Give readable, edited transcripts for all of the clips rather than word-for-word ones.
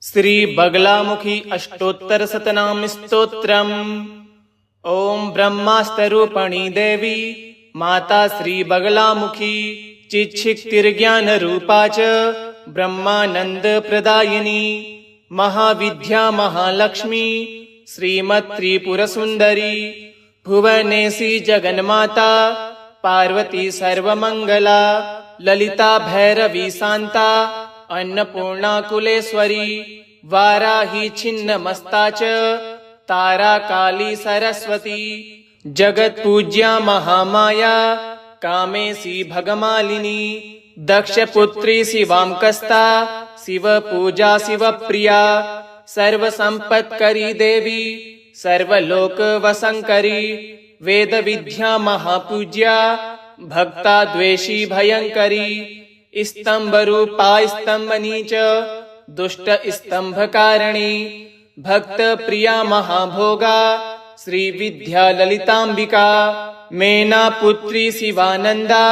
श्री बगलामुखी अष्टोत्तर शतनाम स्तोत्रम्। ओम ब्रह्मास्तरूपणी देवी माता श्री बगलामुखी चिच्छिक्तिर्ज्ञान रूपा च ब्रह्मानंद प्रदायिनी महाविद्या महालक्ष्मी श्रीमत् त्रिपुर सुंदरी भुवनेशी जगन्माता पार्वती सर्वमंगला ललिता भैरवी शांता अन्नपूर्णा कुलेश्वरी वाराही छिन्न मस्ता च तारा काली सरस्वती जगत पूज्या महामाया कामेशी भगमालिनी दक्ष पुत्री शिवांकस्ता शिव पूजा शिव प्रिया सर्व संपत्करी देवी सर्वलोक वसंकरी वेद विद्या महापूज्या भक्ता द्वेषी भयंकरी स्तंभ रूपा स्तंभनी च दुष्ट स्तंभकारिणी भक्त प्रिया महाभोगा श्री विद्या ललितांबिका मेना पुत्री शिवानंदा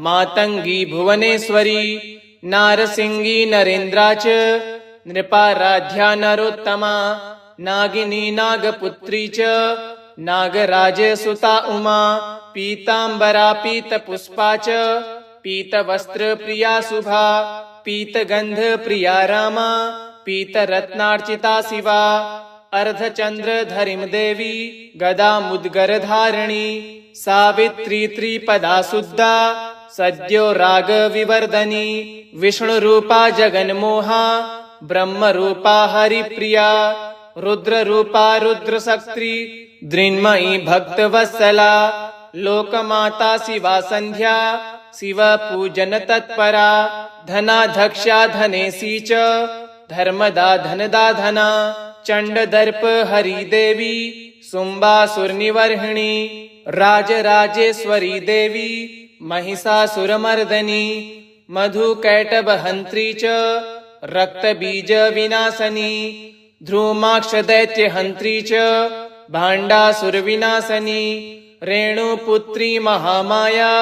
मातंगी भुवनेश्वरी नारसिंगी नरेंद्रा च नृपाराध्या नरोत्तमा नागिनी नागपुत्री च नागराज सुता उमा पीतांबरा पीतपुष्पा च पीत वस्त्र प्रिया शुभा पीत गंध प्रिया रामा पीत रत्नार्चिता शिवा अर्धचंद्र धरिम देवी गदा मुद्गर धारिणी सावित्री त्रिपदा शुद्धा सद्यो राग विवर्धनी विष्णु रूपा जगन्मोहा ब्रह्म रूपा हरिप्रिया रुद्र रूपा रुद्र शक्ति दृन्मयी भक्त वत्सला लोकमाता शिवा संध्या शिव पूजन तत्परा धनाध्यक्षा धनेशी च धर्मदा धनदा धना चंड दर्प हरि देवी सुंबासुर निवर्हिणी राजराजेश्वरी देवी महिषासुरमर्दनी मधु कैटभ हंत्री च रक्त बीज विनाशनी ध्रुमाक्ष दैत्य हंत्री च भांडासुर विनाशनी रेणुपुत्री महामाया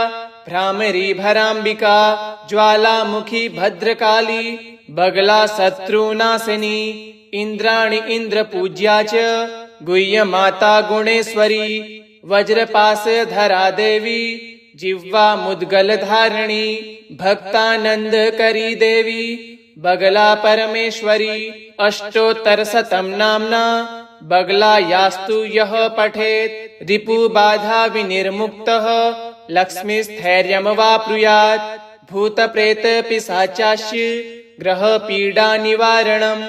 भ्रामरी भरांबिका ज्वालामुखी भद्रकाली बगला शत्रुनाशिनी इंद्राणी इंद्र पूज्या च गुह्य माता गुणेश्वरी वज्रपाश धरा देवी जिह्वा मुद्गल धारिणी भक्तानंद करी देवी बगला परमेश्वरी अष्टोत्तर शतम नामना बगला यास्तु यः पठेत रिपु बाधा विनिर्मुक्तः लक्ष्मी स्थैर्यम वाप्नुयात् भूत प्रेत पिशाचास्य ग्रह पीडा निवारणम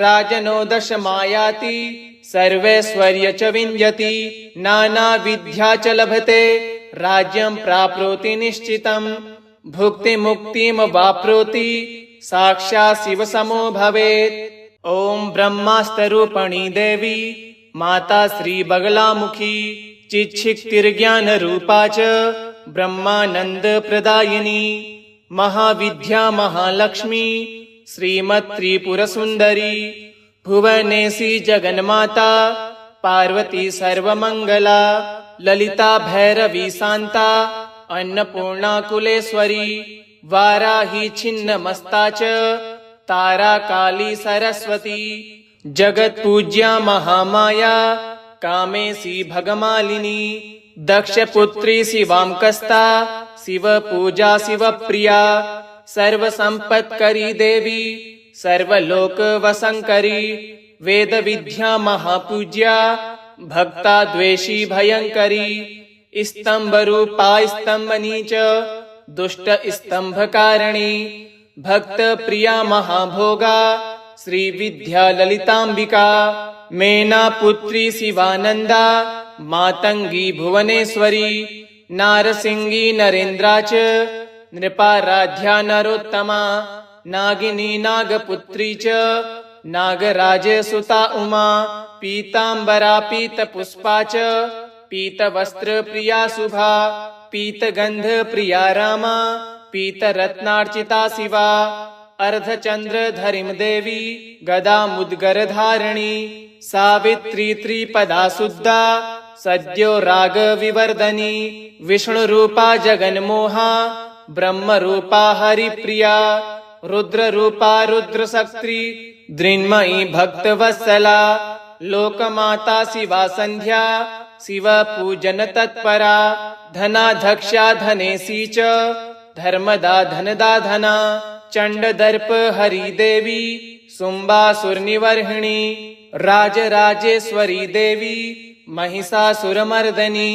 राजनो दशमायाति सर्वैश्वर्य च विंजति नाना विद्या च लभते राज्यं प्राप्नोति निश्चितम् भुक्ति मुक्तिम वाप्नोति साक्षात् शिव समो भवेत्। ओम ब्रह्मास्तरूपणी देवी माता श्री बगलामुखी चिच्छिक्तिर्ज्ञान रूपा च ब्रह्मानंद प्रदायिनी महाविद्या महालक्ष्मी श्रीमत् त्रिपुर सुंदरी भुवनेशी जगन्माता पार्वती सर्वमंगला ललिता भैरवी शांता अन्नपूर्णा कुलेश्वरी वाराही छिन्न मस्ता च तारा काली सरस्वती जगत पूज्या महामाया कामेशी भगमालिनी दक्ष पुत्री शिवांकस्ता शिव पूजा शिव प्रिया सर्व संपत्करी देवी सर्वलोक वसंकरी वेद विद्या महापूज्या भक्ता द्वेषी भयंकरी स्तंभ रूपा स्तंभनी च दुष्ट स्तंभकारिणी भक्त प्रिया महाभोगा श्री विद्या ललितांबिका मेना पुत्री शिवानंदा मातंगी भुवनेश्वरी नारसिंगी नरेंद्रा च नृपाराध्या नरोत्तमा नागिनी नागपुत्री च नागराज सुता उमा पीतांबरा पीतपुष्पा च पीत वस्त्र प्रिया शुभा पीत गंध प्रिया रामा पीत रत्नार्चिता शिवा अर्धचंद्र धरिम देवी गदा मुद्गर धारिणी सावित्री त्रिपदा शुद्धा सद्यो राग विवर्धनी विष्णु रूपा जगन्मोहा ब्रह्म रूपा हरिप्रिया रुद्र रूपा रुद्र शक्ति दृन्मयी भक्तवत्सला लोकमाता शिवा संध्या शिव पूजन तत्परा धनाध्यक्षा धनेशी च धर्मदा धनदा धना चंडदर्प हरिदेवी शुंभासुरनिवर्हिणी राजराजेश्वरी देवी महिषासुरमर्दनी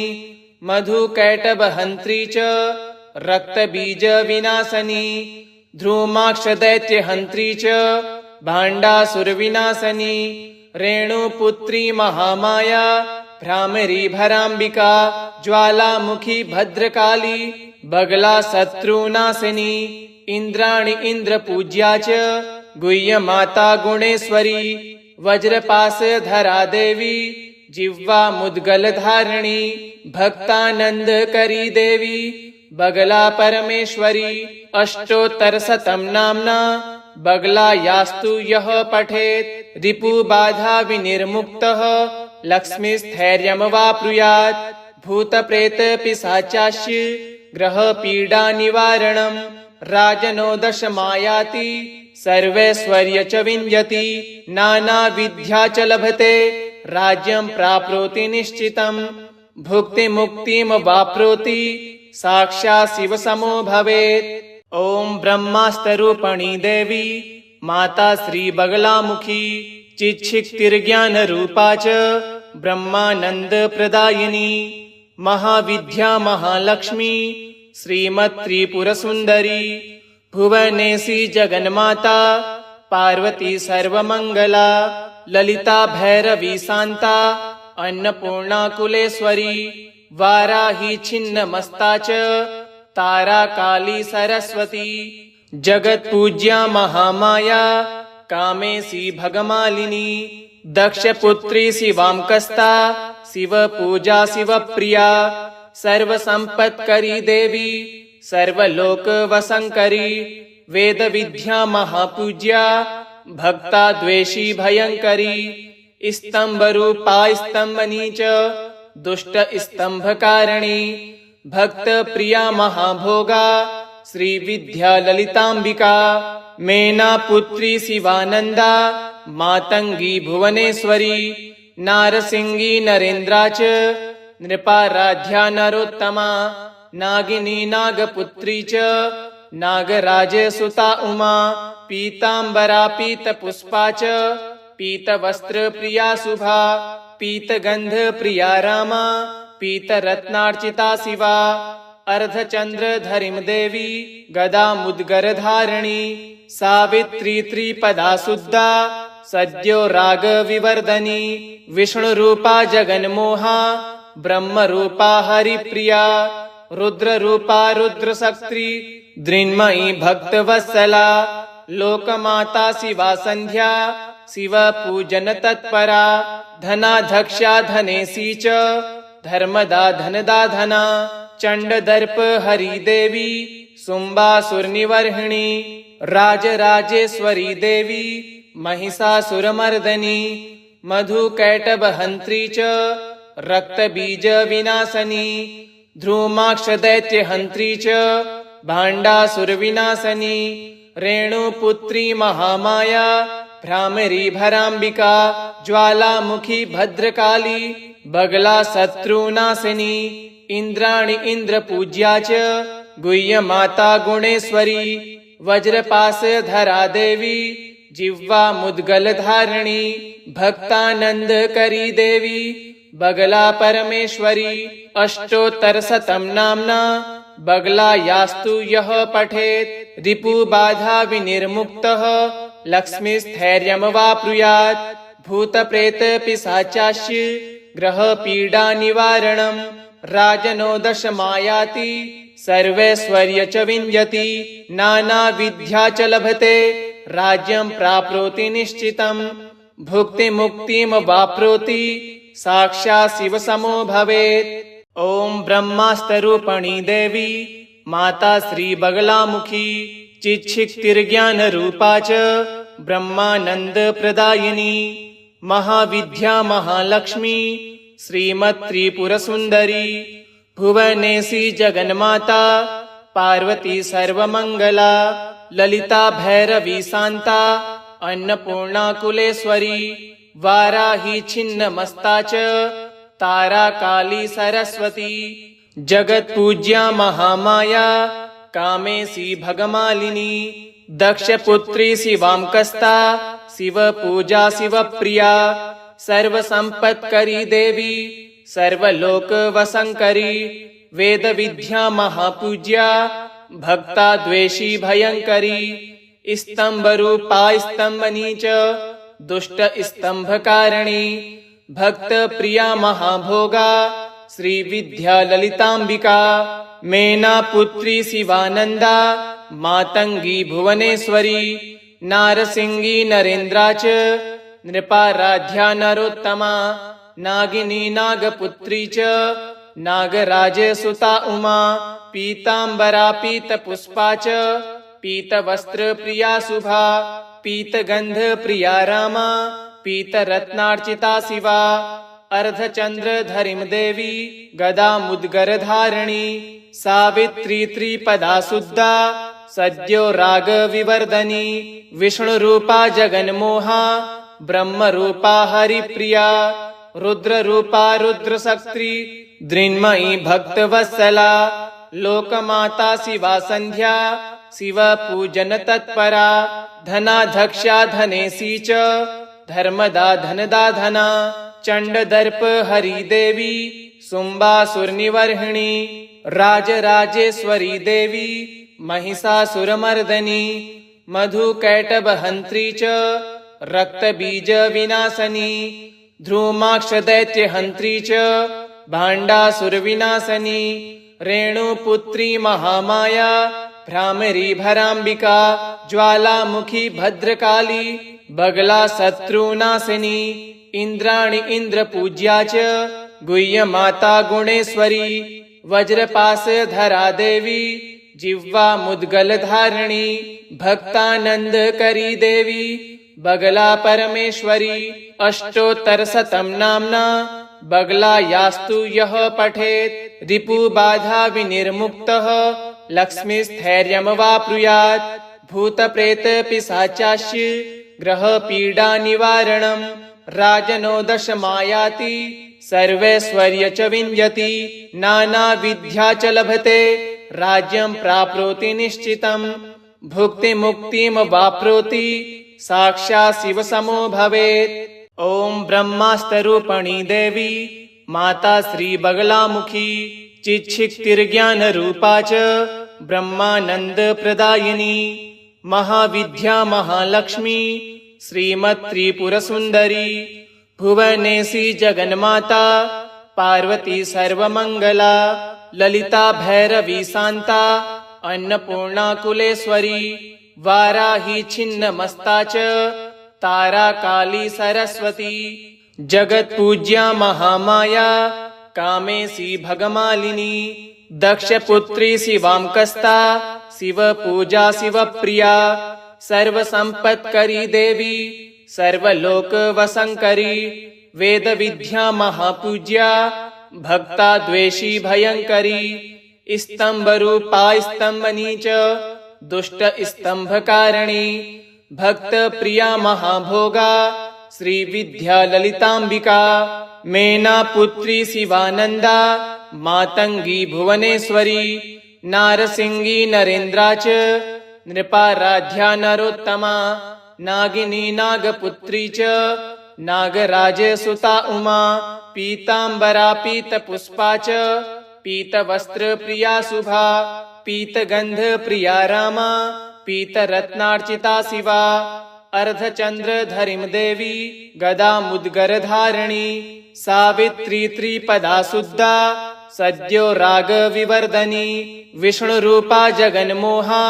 मधुकैटभहन्त्री च रक्तबीजविनाशनी धूमाक्षदैत्यहन्त्री च भाण्डासुरविनाशनी रेणुपुत्री महामाया भ्रामरी भराम्बिका ज्वालामुखी भद्रकाली बगला शत्रुनाशिनी इंद्राणी इंद्रपूज्या च गुह्यमाता गुणेश्वरी वज्रपाशधरा देवी जिह्वा मुद्गलधारिणी भक्तानंदकरी देवी बगला परमेश्वरी अष्टोत्तरशतं नाम्ना बगला यास्तु यः पठेत् रिपुबाधा विनिर्मुक्तः लक्ष्मीस्थैर्यमवाप्नुयात् भूतप्रेतपिशाचास्य ग्रहपीडानिवारणं राजनो दशमायाति सर्वैश्वर्य च विञ्जति नानाविद्या च लभते राज्यं प्राप्नोति निश्चितं भुक्तिमुक्तिमवाप्नोति साक्षात् शिवसमो भवेत्। ओम ब्रह्मास्तरूपणी देवी माता श्री बगलामुखी चिच्छिक्तिर्ज्ञान रूपा च ब्रह्मानंद प्रदायिनी महाविद्या महालक्ष्मी श्रीमत् त्रिपुरसुंदरी भुवनेशी जगन्माता पार्वती सर्वमंगला ललिता भैरवी शांता अन्नपूर्णा कुलेश्वरी वाराही छिन्नमस्ता च तारा काली सरस्वती जगत पूज्या महामाया कामेशी भगमालिनी दक्षपुत्री शिवांकस्ता शिव पूजा शिव प्रिया सर्व संपत्करी देवी सर्वलोक वसंकरी वेद विद्या महापूज्या भक्ता द्वेषी भयंकरी स्तंभ रूपा स्तंभनी च दुष्ट स्तंभकारिणी भक्त प्रिया महाभोगा श्री विद्या ललितांबिका मेना पुत्री शिवानंदा मातंगी भुवनेश्वरी नारसिंगी नरेंद्रा च नृपाराध्या नरोत्तमा नागिनी नागपुत्री च नागराज सुता उमा पीतांबरा पीतपुष्पा च पीतवस्त्र प्रिया शुभा पीतगंध प्रिया रामा पीतरत्नार्चिता शिवा अर्धचंद्र धरिम देवी गदा मुद्गर धारिणी सावित्री त्रिपदा शुद्धा सद्यो राग विवर्धनी विष्णु रूपा जगन्मोहा ब्रह्म रूपा हरिप्रिया रुद्र रूपा रुद्रशक्ति दृन्मयी भक्तवत्सला लोकमाता शिवा संध्या शिव पूजन तत्परा धनाध्यक्षा धनेशी च धर्मदा धनदा धना चंडदर्प हरिदेवी शुंभासुरनिवर्हिणी राजराजेश्वरी देवी महिषासुरमर्दनी मधुकैटभहन्त्री च रक्तबीजविनाशनी धूमाक्षदैत्यहन्त्री च भाण्डासुरविनाशनी रेणुपुत्री महामाया भ्रामरी भराम्बिका ज्वालामुखी भद्रकाली बगला शत्रुनाशिनी इंद्राणी इंद्रपूज्या च गुह्यमाता गुणेश्वरी वज्रपाशधरा देवी जिह्वा मुद्गलधारिणी भक्तानंदकरी देवी बगला परमेश्वरी अष्टोत्तरशतं नाम्ना बगला यास्तु यः पठेत् रिपुबाधा विनिर्मुक्तः लक्ष्मीस्थैर्यमवाप्नुयात् भूतप्रेतपिशाचास्य ग्रहपीडानिवारणं राजनो दशमायाति सर्वैश्वर्य च विञ्जति नानाविद्या च लभते राज्यं प्राप्नोति निश्चितं भुक्तिमुक्तिमवाप्नोति साक्षात् शिवसमो भवेत्। ओम ब्रह्मास्तरूपणी देवी माता श्री बगलामुखी चिच्छिक्तिर्ज्ञान रूपा च ब्रह्मानंद प्रदायिनी महाविद्या महालक्ष्मी श्रीमत् त्रिपुरसुंदरी भुवनेशी जगन्माता पार्वती सर्वमंगला ललिता भैरवी शांता अन्नपूर्णाकुलेश्वरी वाराही छिन्नमस्ता च तारा काली सरस्वती जगत पूज्या महामाया कामेसी भगमालिनी दक्षपुत्री शिवांकस्ता शिव पूजा शिव प्रिया सर्व संपत्करी देवी सर्वलोक वसंकरी वेद विद्या महापूज्या भक्ता द्वेषी भयंकरी स्तंभ रूपा स्तंभनी च दुष्ट स्तंभ कारिणी भक्त प्रिया महाभोगा श्री विद्या ललितांबिका मेना पुत्री शिवानंदा मातंगी भुवनेश्वरी नारसिंगी नरेंद्रा च नृपाराध्या नरोत्तमा नागिनी नागपुत्री च नागराज सुता उमा पीतांबरा पीतपुष्पा च पीतवस्त्र प्रिया शुभा पीतगंध प्रिया रामा पीतरत्नार्चिता शिवा अर्धचंद्र धरिम देवी गदा मुद्गर धारिणी सावित्री त्रिपदा शुद्धा सद्यो राग विवर्धनी विष्णु रूपा जगन्मोहा ब्रह्म रूपा हरिप्रिया रुद्र रूपा रुद्र शक्ति दृन्मयी भक्त वत्सला लोकमाता शिवा संध्या शिव पूजन तत्परा धनाध्यक्षा धनेशी च धर्मदा धनदा धना चंड दर्प हरि देवी सुंबासुर निवर्हिणी राजराजेश्वरी देवी महिषासुरमर्दनी मधु कैटभ हंत्री च रक्त बीज विनाशनी ध्रुमाक्ष दैत्य हंत्री च भांडासुर विनाशनी रेणुपुत्री महामाया भ्रामरी भरांबिका ज्वालामुखी भद्रकाली बगला शत्रुनाशिनी इंद्राणी इंद्र पूज्या च गुह्य माता गुणेश्वरी वज्रपास धरा देवी जिह्वा मुद्गल धारिणी भक्तानंद करी देवी बगला परमेश्वरी अष्टोत्तर शतम नामना बगला यास्तु यः पठेत रिपु बाधा विनिर्मुक्तः लक्ष्मी स्थैर्यम वाप्नुयात् भूत प्रेत पिशाचास्य ग्रह पीडा निवारणम राजनो दश मायाति सर्वैश्वर्य च विंजति नाना विद्या च लभते राज्यं प्राप्नोति निश्चितम् भुक्ति मुक्तिम वाप्नोति साक्षात् शिव समो भवेत्। ओम ब्रह्मास्तरूपणी देवी माता श्री बगलामुखी चिच्छिक्तिर्ज्ञान रूपा च ब्रह्मानंद प्रदायिनी महाविद्या महालक्ष्मी श्रीमत् त्रिपुर सुंदरी भुवनेशी जगन्माता पार्वती सर्वमंगला ललिता भैरवी शांता अन्नपूर्णा कुलेश्वरी वाराही छिन्नमस्ता च तारा काली सरस्वती जगत पूज्या महामाया कामेशी भगमालिनी दक्षपुत्री शिवांकस्ता शिव पूजा शिव प्रिया सर्व संपत्करी देवी सर्वलोक वसंकरी वेद विद्या महापूज्या भक्ता द्वेषी भयंकरी स्तंभ रूपा स्तंभनी च दुष्ट स्तंभ कारिणी भक्त प्रिया महाभोगा श्री विद्या ललितांबिका मेना पुत्री शिवानंदा मातंगी भुवनेश्वरी नारसिंगी नरेंद्रा च नृपाराध्या नरोत्तमा नागिनी नागपुत्री च नागराज सुता उमा पीतांबरा पीतपुष्पा च पीतवस्त्र प्रिया शुभा पीतगंध प्रिया रामा पीतरत्नार्चिता शिवा अर्धचंद्र धरिम देवी गदा मुद्गर धारिणी सावित्री त्रिपदा शुद्धा सद्यो राग विवर्धनी विष्णु रूपा जगन्मोहा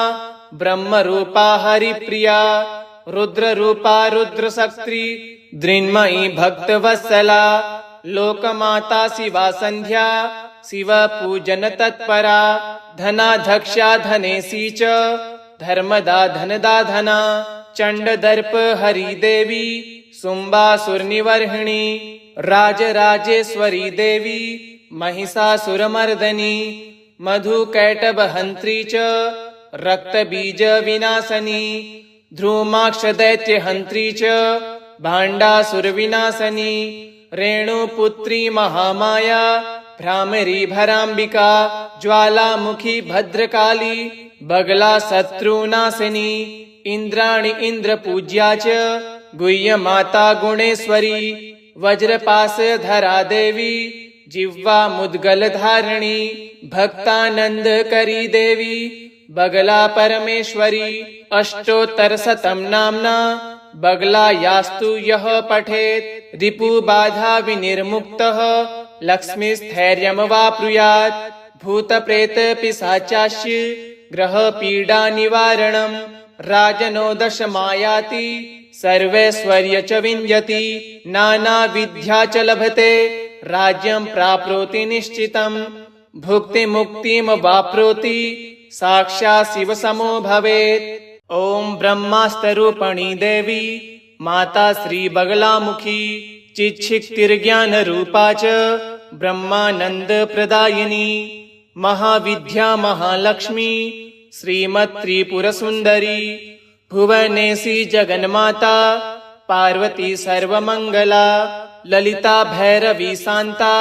ब्रह्म रूपा हरिप्रिया रुद्र रूपा रुद्र शक्ति दृन्मयी भक्त वत्सला लोकमाता शिवा संध्या शिव पूजन तत्परा धनाध्यक्षा धनेशी च धर्मदा धनदा धना चंड दर्प हरि देवी सुंबासुर निवर्हिणी राजराजेश्वरी देवी महिषासुरमर्दनी मधु कैटभ हंत्री च रक्त बीज विनाशनी ध्रुमाक्ष दैत्य हंत्री च भांडासुर विनाशनी रेणुपुत्री महामाया भ्रामरी भरांबिका ज्वालामुखी भद्रकाली बगला शत्रुनाशिनी इंद्राणी इंद्रपूज्या च गुह्य माता गुणेश्वरी वज्रपास धरा देवी जिह्वा मुद्गल धारिणी भक्तानंद करी देवी बगला परमेश्वरी अष्टोत्तर शतम नामना बगला यास्तु यः पठेत् रिपु बाधा विनिर्मुक्तः लक्ष्मी स्थैर्यम वाप्नुयात् भूत प्रेत पिशाचास्य ग्रह पीडा निवारणम राजनो दशमायाति सर्वैश्वर्य च विञ्जति नाना विद्या च लभते राज्यं प्राप्नोति निश्चितम् भुक्ति मुक्तिम वाप्नोति साक्षात् शिव समो भवेत्। ओम ब्रह्मास्तरूपणी देवी माता श्री बगलामुखी चिच्छिक्तिर्ज्ञान रूपा च ब्रह्मानंद प्रदायिनी महाविद्या महालक्ष्मी श्रीमत् त्रिपुर सुंदरी भुवनेशी जगन्माता पार्वती सर्वमंगला ललिता भैरवी शांता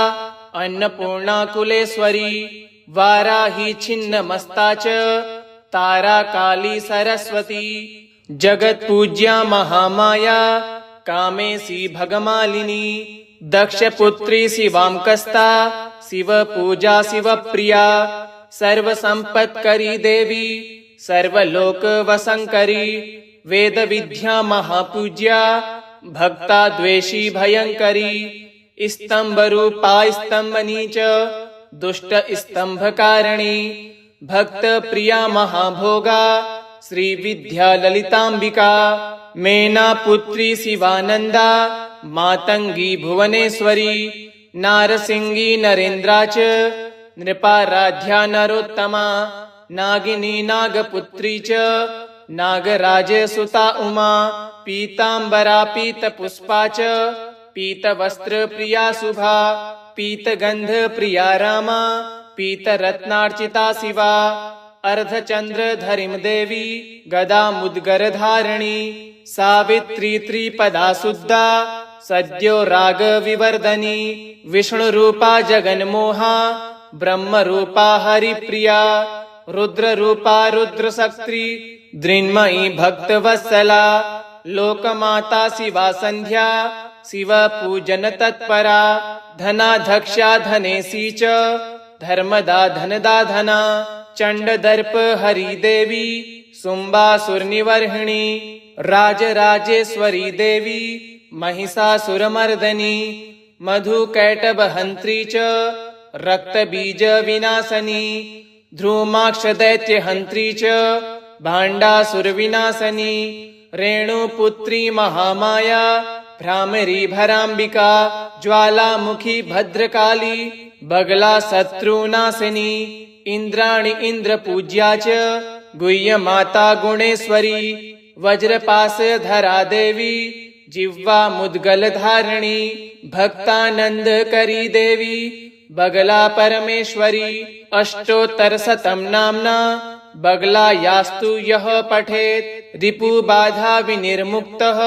अन्नपूर्णा कुलेश्वरी वाराही छिन्नमस्ता च तारा काली सरस्वती जगत पूज्या महामाया कामेशी भगमालिनी दक्ष पुत्री शिवांकस्ता शिव पूजा शिव प्रिया सर्व संपत्करी देवी सर्वलोक वसंकरी वेद विद्या महापूज्या भक्ता द्वेषी भयंकरी स्तंभ रूपा स्तंभनी च दुष्ट स्तंभकारिणी भक्त प्रिया महाभोगा श्री विद्या ललितांबिका मेना पुत्री शिवानंदा मातंगी भुवनेश्वरी नारसिंगी नरेंद्रा च नृपाराध्या नरोत्तमा नागिनी नागपुत्री च नागराज सुता उमा पीतांबरा पीतपुष्पा च पीतवस्त्र प्रिया शुभा पीतगंध प्रिया रामा पीतरत्नार्चिता शिवा अर्धचंद्र धरिम देवी गदा मुद्गर धारिणी सावित्री त्रिपदा शुद्धा सद्यो राग विवर्धनी विष्णु रूपा जगन्मोहा ब्रह्म रूपा हरिप्रिया रुद्र रूपा रुद्र शक्ति दृन्मयी भक्त वत्सला लोकमाता शिवा संध्या शिव पूजन तत्परा धनाध्यक्षा धनेशी च धर्मदा धनदा धना चंड दर्प हरि देवी सुम्बासुर निवर्हिणी राजराजेश्वरी देवी महिषासुरमर्दनी मधु कैटभ हंत्री च रक्त बीज विनाशनी ध्रुमाक्ष दैत्य हंत्री च भांडासुर विनाशनी रेणुपुत्री महामाया भ्रामरी भरांबिका ज्वालामुखी भद्रकाली बगला शत्रुनाशिनी इंद्राणी इंद्रपूज्या च गुह्य माता गुणेश्वरी वज्रपास धरा देवी जिह्वा मुद्गल धारिणी भक्तानंद करी देवी बगला परमेश्वरी अष्टोत्तर शतम नामना बगला यास्तु यः पठेत् रिपु बाधा विनिर्मुक्तः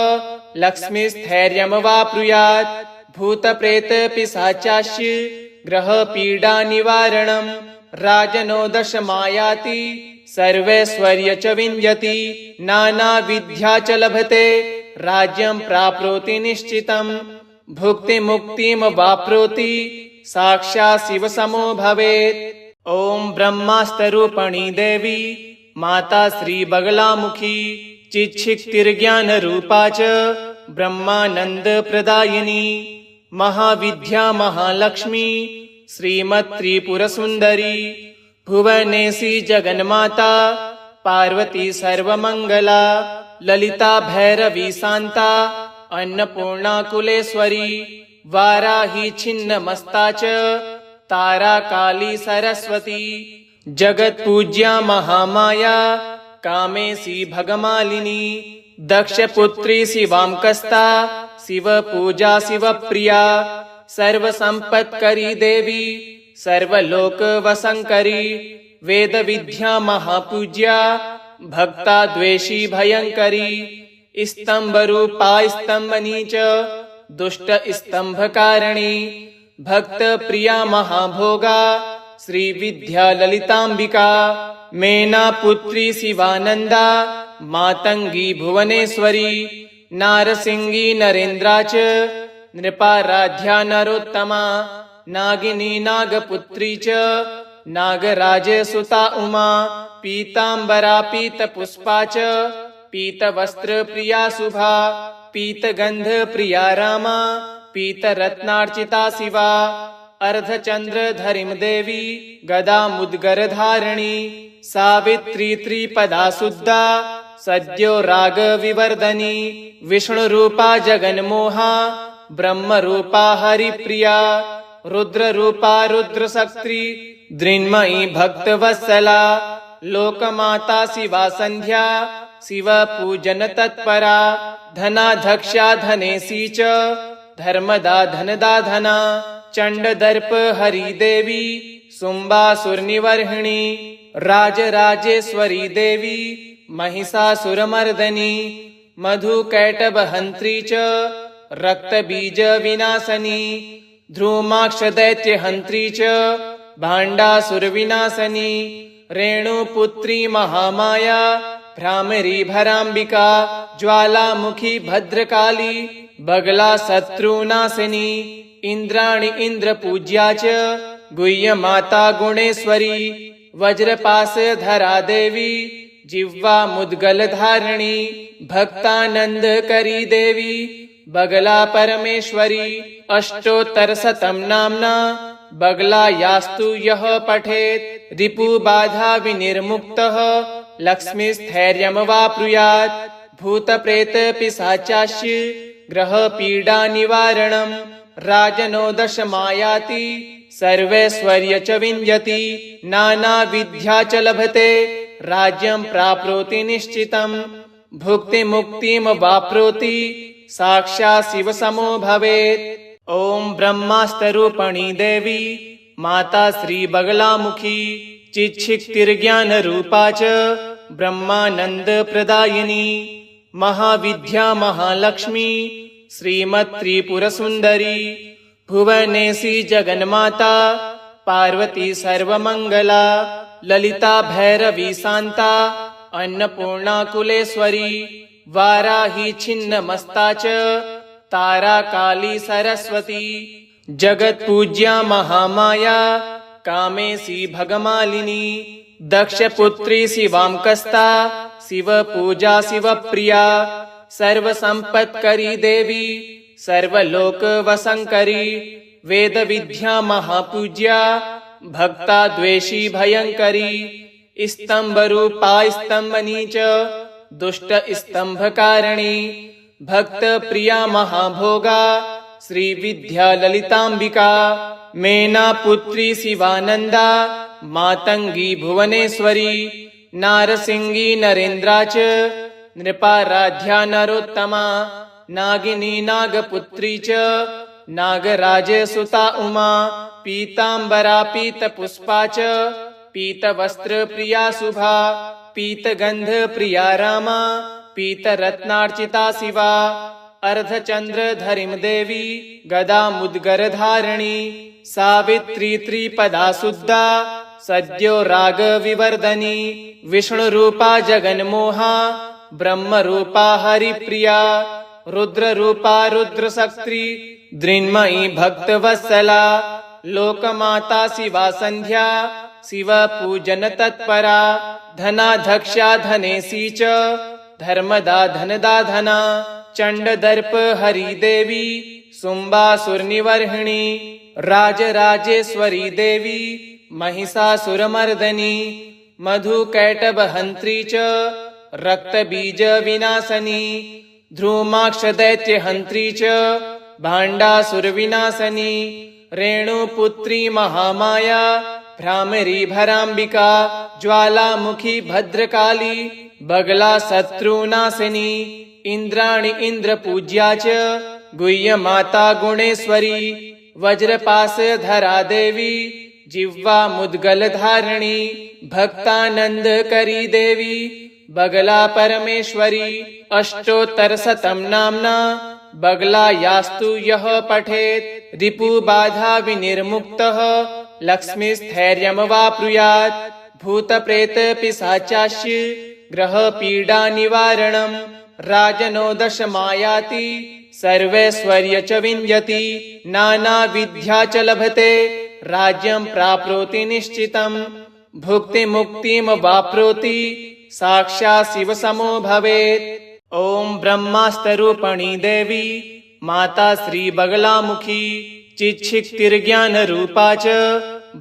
लक्ष्मी स्थैर्यम वाप्नुयात् भूत प्रेत पिशाचास्य ग्रह पीडा निवारणम राजनो दशमायाति सर्वैश्वर्य च विञ्जति नाना विद्या च लभते राज्यं प्राप्नोति निश्चितम् भुक्ति मुक्तिम वाप्नोति साक्षात् शिव समो भवेत्। ओम ब्रह्मास्तरूपणी देवी माता श्री बगलामुखी चिच्छिक्तिर्ज्ञान रूपा च ब्रह्मानंद प्रदायिनी महाविद्या महालक्ष्मी श्रीमत् त्रिपुर सुंदरी भुवनेशी जगन्माता पार्वती सर्वमंगला ललिता भैरवी शांता अन्नपूर्णा कुलेश्वरी वाराही छिन्नमस्ता च तारा काली सरस्वती जगत पूज्या महामाया कामेशी भगमालिनी दक्ष पुत्री शिवांकस्ता शिव पूजा शिव प्रिया सर्व संपत्करी देवी सर्वलोक वसंकरी वेद विद्या महापूज्या भक्ता द्वेषी भयंकरी स्तंभरूपा स्तंभनी च दुष्ट स्तंभकारिणी भक्त प्रिया महाभोगा श्री विद्या ललितांबिका मेना पुत्री शिवानंदा मातंगी भुवनेश्वरी नारसिंगी नरेंद्रा च नृपाराध्या नरोत्तमा नागिनी नागपुत्री च नागराज सुता उमा पीतांबरा पीतपुष्पा च पीतवस्त्र प्रिया शुभा पीतगंध प्रिया रामा पीतरत्नार्चिता शिवा अर्धचंद्र धरिम देवी गदा मुद्गर धारिणी सावित्री त्रिपदा शुद्धा सद्यो राग विवर्धनी विष्णु रूपा जगन्मोहा ब्रह्म रूपा हरिप्रिया रुद्र रूपा रुद्र शक्ति दृन्मयी भक्त वत्सला लोकमाता शिवा संध्या शिव पूजन तत्परा धनाध्यक्षा धनेशी च धर्मदा धनदा धना चंड दर्प हरि देवी शुंभासुरनिवर्हिणी राजराजेश्वरी देवी महिषासुरमर्दनी मधुकैटभ हंत्री च रक्तबीज विनाशनी ध्रुमाक्ष दैत्य हंत्री च भांडासुर विनाशनी रेणुपुत्री महामाया भ्रामरी भरांबिका ज्वालामुखी भद्रकाली बगला शत्रुनाशिनी इंद्राणी इंद्र पूज्या च गुह्य माता गुणेश्वरी वज्रपास धरा देवी जिह्वा मुद्गल धारिणी भक्तानंद करी देवी बगला परमेश्वरी अष्टोत्तर शतम नामना बगला यास्तु यः पठेत रिपु बाधा विनिर्मुक्तः लक्ष्मी स्थैर्यम वाप्नुयात् भूत प्रेत पिशाचास्य ग्रह पीडा निवारणम राजनो दश मायाति सर्वैश्वर्य च विंजति नाना विद्या च लभते राज्यं प्राप्नोति निश्चितम् भुक्ति मुक्तिम वाप्नोति साक्षात् शिव समो भवेत्। ओम ब्रह्मास्तरूपणी देवी माता श्री बगलामुखी चिच्छिक्तिर्ज्ञान रूपा च ब्रह्मानंद प्रदायिनी महाविद्या महालक्ष्मी श्रीमत् त्रिपुर सुंदरी भुवनेशी जगन्माता पार्वती सर्वमंगला ललिता भैरवी शांता अन्नपूर्णा कुलेश्वरी वाराही छिन्न मस्ता च तारा काली सरस्वती जगत पूज्या महामाया कामेशी भगमालिनी दक्ष पुत्री शिवांकस्ता शिव पूजा शिव प्रिया सर्व संपत्करी देवी सर्वलोक वसंकरी वेद विद्या महापूज्या भक्ता द्वेषी भयंकरी स्तंभ रूपा स्तंभनी च दुष्ट स्तंभकारिणी भक्त प्रिया महाभोगा श्री विद्या ललितांबिका मेना पुत्री शिवानंदा मातंगी भुवनेश्वरी नारसिंगी नरेंद्रा च नृपाराध्या नरोत्तमा नागिनी नागपुत्री च नागराज सुता उमा पीतांबरा पीतपुष्पा च पीतवस्त्र प्रिया शुभा पीतगंध प्रिया रामा पीतरत्नार्चिता शिवा अर्धचंद्र धरिम देवी गदा मुद्गर धारिणी सावित्री त्रिपदा शुद्धा सद्यो राग विवर्धनी विष्णु रूपा जगन्मोहा ब्रह्म रूपा हरिप्रिया रुद्र रूपा रुद्र शक्ति दृन्मयी भक्त वत्सला लोकमाता शिवा संध्या शिव पूजन तत्परा धनाध्यक्षा धनेशी च धर्मदा धनदा धना चंड दर्प हरि देवी शुंभासुरनिवर्हिणी राजराजेश्वरी देवी महिषासुरमर्दनी मधुकैटभ हंत्री च रक्तबीज विनाशनी ध्रुमाक्ष दैत्य हंत्री च भांडासुर विनाशनी रेणुपुत्री महामाया भ्रामरी भरांबिका ज्वालामुखी भद्रकाली बगला शत्रुनाशिनी इंद्राणी इंद्र पूज्या च गुह्य माता गुणेश्वरी वज्रपास धरा देवी जिह्वा मुद्गल धारिणी भक्तानंद करी देवी बगला परमेश्वरी। अष्टोत्तरशतं नाम्ना बगला यास्तु यः पठेत् रिपुबाधा विनिर्मुक्तः लक्ष्मीस्थैर्यमवाप्नुयात्। भूतप्रेत पिशाचास्य ग्रहपीडा निवारणं राजनो दशमायाति सर्वैश्वर्य च विञ्जति नानाविद्या च लभते राज्यं प्राप्नोति निश्चितं भुक्तिमुक्तिमवाप्नोति साक्षात् शिवसमो भवेत्। ओम ब्रह्मास्तरूपणी देवी माता श्री बगलामुखी चिच्छिक्तिर्ज्ञान रूपा च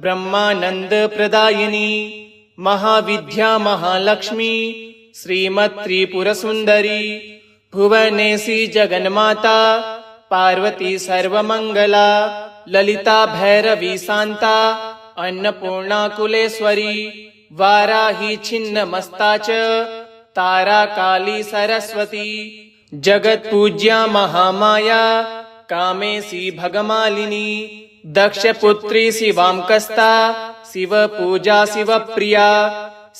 ब्रह्मानंद प्रदायिनी महाविद्या महालक्ष्मी श्रीमत् त्रिपुर सुंदरी भुवनेशी जगन्माता पार्वती सर्वमंगला ललिता भैरवी शांता अन्नपूर्णा कुलेश्वरी वाराही छिन्नमस्ता च तारा काली सरस्वती जगत पूज्या महामाया कामेशी भगमालिनी दक्ष पुत्री शिवांकस्ता शिव पूजा शिव प्रिया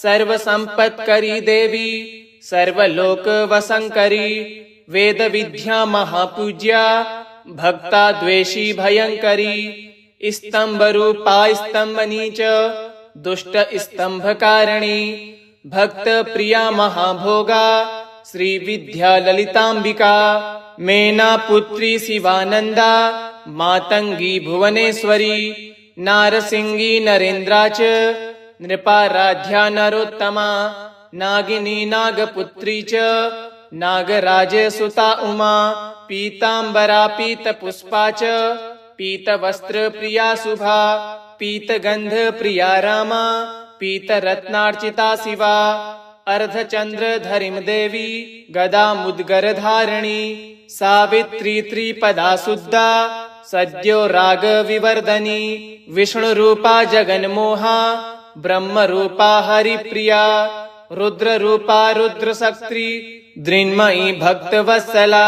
सर्व संपत्करी देवी सर्वलोक वसंकरी वेद विद्या महापूज्या भक्ता द्वेषी भयंकरी स्तंभ रूपा स्तंभनी च दुष्ट स्तंभकारिणी भक्त प्रिया महाभोगा श्री विद्या ललितांबिका मेना पुत्री शिवानंदा मातंगी भुवनेश्वरी नारसिंगी नरेंद्रा च नृपाराध्या नरोत्तमा नागिनी नागपुत्री च नागराज सुता उमा पीतांबरा पीतपुष्पा च पीतवस्त्र प्रिया शुभा पीतगंध प्रिया रामा पीतरत्नार्चिता शिवा अर्धचंद्र धरिम देवी गदा मुद्गर धारिणी सावित्री त्रिपदा शुद्धा सद्यो राग विवर्धनी विष्णु रूपा जगन्मोहा ब्रह्म रूपा हरिप्रिया रुद्र रूपा रुद्र शक्ति दृन्मयी भक्त वत्सला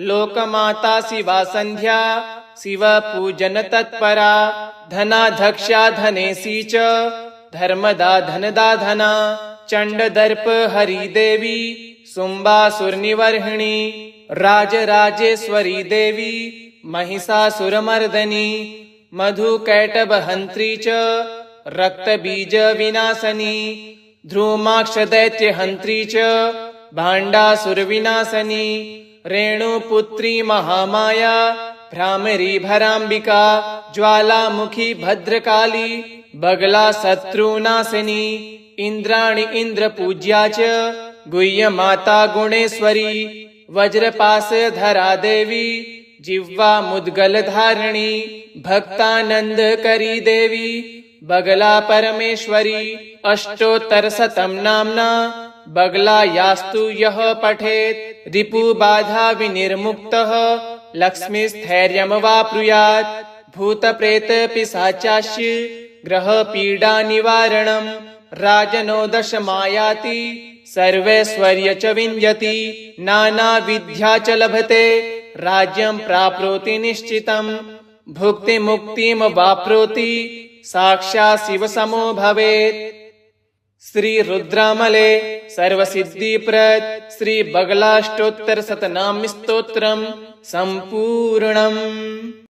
लोकमाता शिवा संध्या शिव पूजन तत्परा धनाध्यक्षा धनेशी च धर्मदा धनदा धना चंड दर्प हरि देवी सुम्बासुर निवर्हिणी राजराजेश्वरी देवी महिषासुरमर्दनी मधुकैटभ हंत्री च रक्तबीज विनाशनी ध्रुमाक्ष दैत्य हंत्री च भांडासुर विनाशनी रेणुपुत्री महामाया भ्रामरी भरांबिका ज्वालामुखी भद्रकाली बगला शत्रुनाशिनी इंद्राणी इंद्र पूज्या च गुह्य माता गुणेश्वरी वज्रपास धरा देवी जिह्वा मुद्गल धारिणी भक्तानंद करी देवी बगला परमेश्वरी अष्टोत्तरशतं नाम्ना बगला यास्तु यः पठेत् रिपुबाधा विनिर्मुक्तः लक्ष्मीस्थैर्यमवाप्नुयात् भूतप्रेत पिशाचास्य ग्रहपीडा निवारणं राजनो दशमायाति सर्वैश्वर्य च विञ्जति नानाविद्या च लभते राज्यं प्राप्नोति निश्चितं भुक्तिमुक्तिमवाप्नोति साक्षात् शिवसमो भवेत्। श्री रुद्रामले सर्वसिद्धिप्रद श्री बगलाष्टोत्तरशतनाम स्तोत्रम् सम्पूर्णम्।